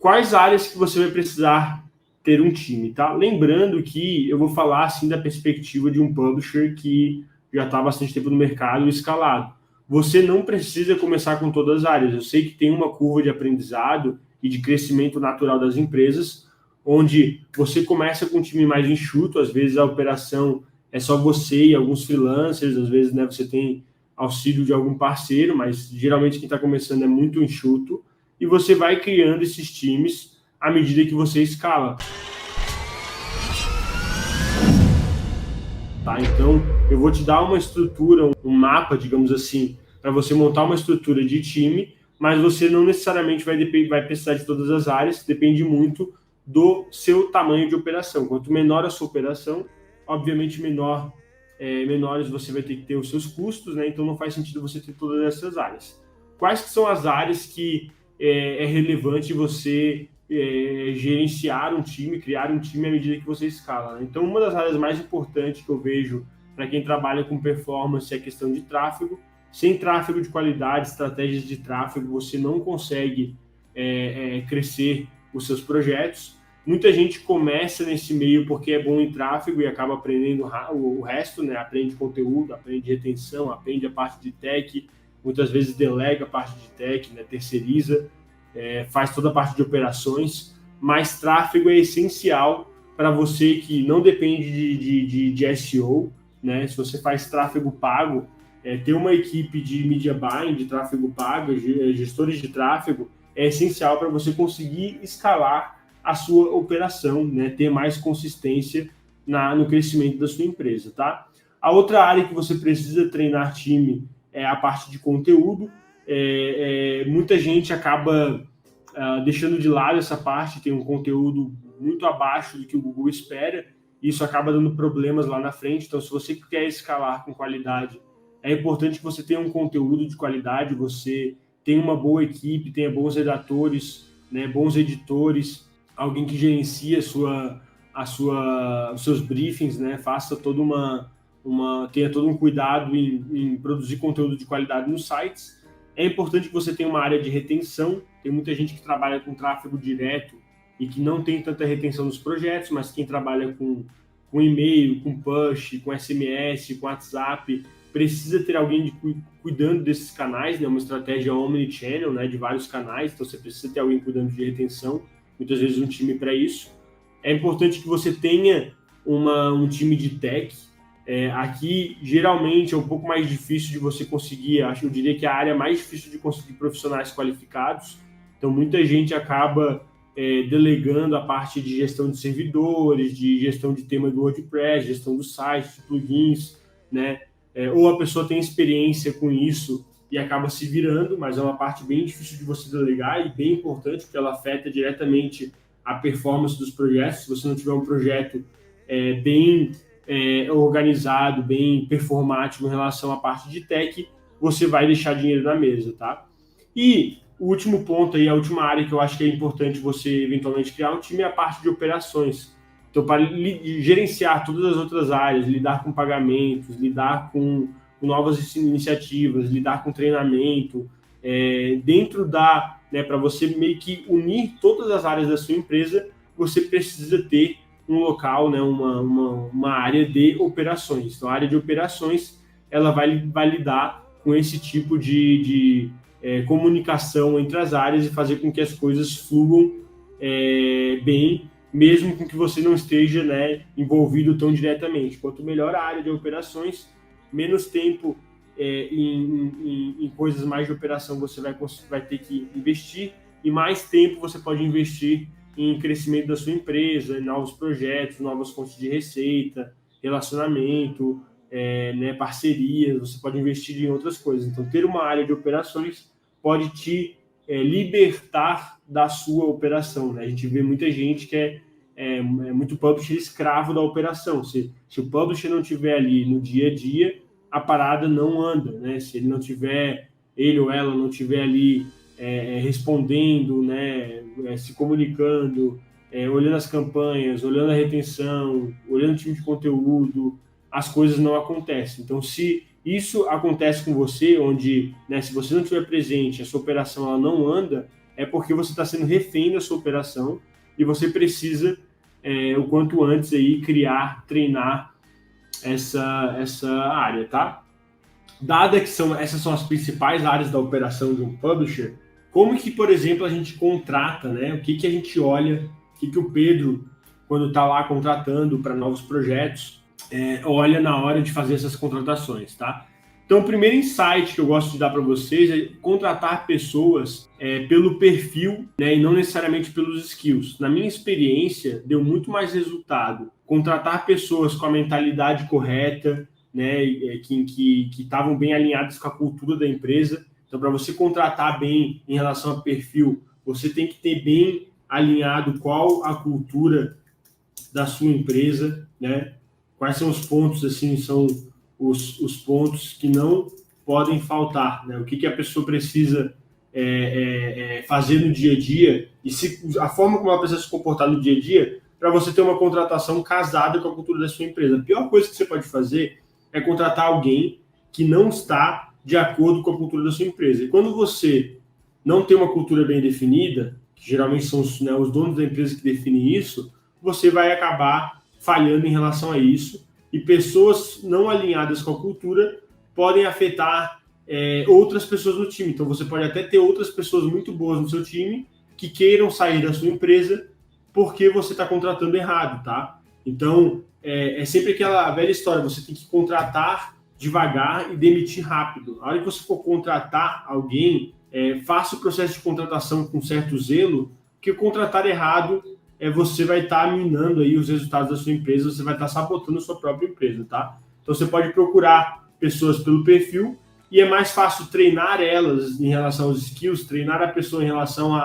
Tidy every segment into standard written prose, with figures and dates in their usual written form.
quais áreas que você vai precisar ter um time, tá? Lembrando que eu vou falar assim da perspectiva de um publisher que já está há bastante tempo no mercado escalado. Você não precisa começar com todas as áreas. Eu sei que tem uma curva de aprendizado e de crescimento natural das empresas, onde você começa com um time mais enxuto, às vezes a operação é só você e alguns freelancers, às vezes, né, você tem auxílio de algum parceiro, mas geralmente quem está começando é muito enxuto, e você vai criando esses times à medida que você escala. Tá? Então, eu vou te dar uma estrutura, um mapa, digamos assim, para você montar uma estrutura de time, mas você não necessariamente vai precisar de todas as áreas, depende muito do seu tamanho de operação. Quanto menor a sua operação, obviamente menores você vai ter que ter os seus custos, né? Então não faz sentido você ter todas essas áreas. Quais que são as áreas que é relevante você gerenciar um time, criar um time à medida que você escala, né? Então, uma das áreas mais importantes que eu vejo para quem trabalha com performance é a questão de tráfego. Sem tráfego de qualidade, estratégias de tráfego, você não consegue crescer os seus projetos. Muita gente começa nesse meio porque é bom em tráfego e acaba aprendendo o resto, né? Aprende conteúdo, aprende retenção, aprende a parte de tech, muitas vezes delega a parte de tech, né? Terceiriza, faz toda a parte de operações, mas tráfego é essencial para você que não depende de SEO, né? Se você faz tráfego pago, ter uma equipe de media buying, de tráfego pago, gestores de tráfego, é essencial para você conseguir escalar a sua operação, né? Ter mais consistência no crescimento da sua empresa, tá? A outra área que você precisa treinar time é a parte de conteúdo. Muita gente acaba deixando de lado essa parte, tem um conteúdo muito abaixo do que o Google espera, e isso acaba dando problemas lá na frente. Então, se você quer escalar com qualidade, é importante que você tenha um conteúdo de qualidade, você tenha uma boa equipe, tenha bons redatores, né, bons editores, alguém que gerencia os seus briefings, né, faça tenha todo um cuidado em produzir conteúdo de qualidade nos sites. É importante que você tenha uma área de retenção. Tem muita gente que trabalha com tráfego direto e que não tem tanta retenção nos projetos, mas quem trabalha com e-mail, com push, com SMS, com WhatsApp, precisa ter alguém cuidando desses canais, né? Uma estratégia omnichannel, né? De vários canais, então você precisa ter alguém cuidando de retenção, muitas vezes um time para isso. É importante que você tenha um time de tech. Aqui, geralmente, é um pouco mais difícil de você conseguir, eu diria que é a área mais difícil de conseguir profissionais qualificados. Então, muita gente acaba delegando a parte de gestão de servidores, de gestão de tema do WordPress, gestão do site, de plugins, né? Ou a pessoa tem experiência com isso e acaba se virando, mas é uma parte bem difícil de você delegar e bem importante, porque ela afeta diretamente a performance dos projetos. Se você não tiver um projeto bem organizado, bem performático em relação à parte de tech, você vai deixar dinheiro na mesa, tá? E o último ponto aí, a última área que eu acho que é importante você eventualmente criar um time é a parte de operações. Então, para gerenciar todas as outras áreas, lidar com pagamentos, lidar com novas iniciativas, lidar com treinamento, para você meio que unir todas as áreas da sua empresa, você precisa ter um local, né, uma área de operações. Então, a área de operações, ela vai lidar com esse tipo de comunicação entre as áreas e fazer com que as coisas fluam bem, mesmo com que você não esteja, né, envolvido tão diretamente. Quanto melhor a área de operações, menos tempo em coisas mais de operação você vai ter que investir, e mais tempo você pode investir em crescimento da sua empresa, em novos projetos, novas fontes de receita, relacionamento, né, parcerias. Você pode investir em outras coisas. Então, ter uma área de operações pode te libertar da sua operação, né? A gente vê muita gente que é muito publisher escravo da operação. Se o publisher não estiver ali no dia a dia, a parada não anda, né? Se ele ou ela não estiver ali respondendo, né, se comunicando, olhando as campanhas, olhando a retenção, olhando o time de conteúdo, as coisas não acontecem. Então, se isso acontece com você, onde, né, se você não estiver presente, a sua operação ela não anda, é porque você está sendo refém da sua operação e você precisa, o quanto antes, aí, treinar essa área, tá? Dada que essas são as principais áreas da operação de um publisher, como que, por exemplo, a gente contrata, né? O que a gente olha, o que o Pedro, quando está lá contratando para novos projetos, olha na hora de fazer essas contratações, tá? Então, o primeiro insight que eu gosto de dar para vocês é contratar pessoas pelo perfil, né, e não necessariamente pelos skills. Na minha experiência, deu muito mais resultado contratar pessoas com a mentalidade correta, né, que estavam bem alinhadas com a cultura da empresa. Então, para você contratar bem em relação a perfil, você tem que ter bem alinhado qual a cultura da sua empresa, né? Quais são os pontos, assim, são os pontos que não podem faltar, né? O que a pessoa precisa fazer no dia a dia e a forma como ela precisa se comportar no dia a dia para você ter uma contratação casada com a cultura da sua empresa. A pior coisa que você pode fazer é contratar alguém que não está de acordo com a cultura da sua empresa. E quando você não tem uma cultura bem definida, que geralmente são os donos da empresa que definem isso, você vai acabar falhando em relação a isso. E pessoas não alinhadas com a cultura podem afetar outras pessoas no time. Então, você pode até ter outras pessoas muito boas no seu time que queiram sair da sua empresa porque você está contratando errado, tá? Então, é sempre aquela velha história, você tem que contratar devagar e demitir rápido. A hora que você for contratar alguém, faça o processo de contratação com certo zelo, porque contratar errado, você vai estar minando aí os resultados da sua empresa, você vai estar sabotando a sua própria empresa, tá? Então, você pode procurar pessoas pelo perfil e é mais fácil treinar elas em relação aos skills, treinar a pessoa em relação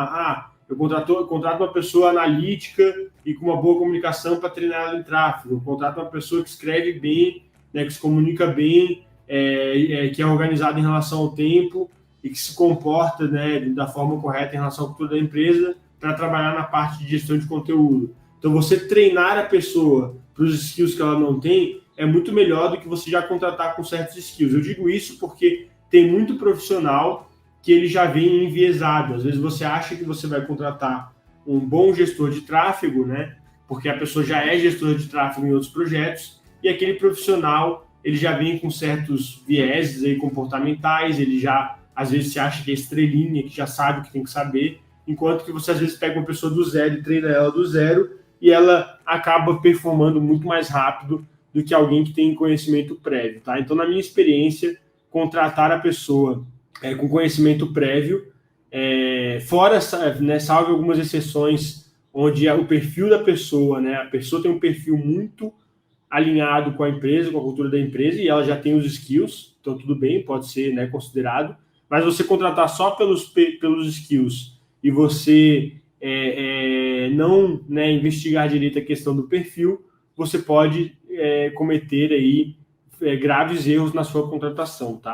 eu contrato uma pessoa analítica e com uma boa comunicação para treinar ela em tráfego. Eu contrato uma pessoa que escreve bem, né, que se comunica bem, que é organizada em relação ao tempo e que se comporta, né, da forma correta em relação à cultura da empresa para trabalhar na parte de gestão de conteúdo. Então, você treinar a pessoa para os skills que ela não tem é muito melhor do que você já contratar com certos skills. Eu digo isso porque tem muito profissional que ele já vem enviesado. Às vezes você acha que você vai contratar um bom gestor de tráfego, né? Porque a pessoa já é gestora de tráfego em outros projetos, e aquele profissional, ele já vem com certos vieses aí comportamentais, ele já, às vezes, se acha que é estrelinha, que já sabe o que tem que saber, enquanto que você, às vezes, pega uma pessoa do zero e treina ela do zero, e ela acaba performando muito mais rápido do que alguém que tem conhecimento prévio, tá? Então, na minha experiência, contratar a pessoa com conhecimento prévio, fora, né, salve algumas exceções onde o perfil da pessoa, né, a pessoa tem um perfil muito alinhado com a empresa, com a cultura da empresa, e ela já tem os skills, então tudo bem, pode ser, né, considerado, mas você contratar só pelos skills e você não, né, investigar direito a questão do perfil, você pode cometer aí graves erros na sua contratação, tá?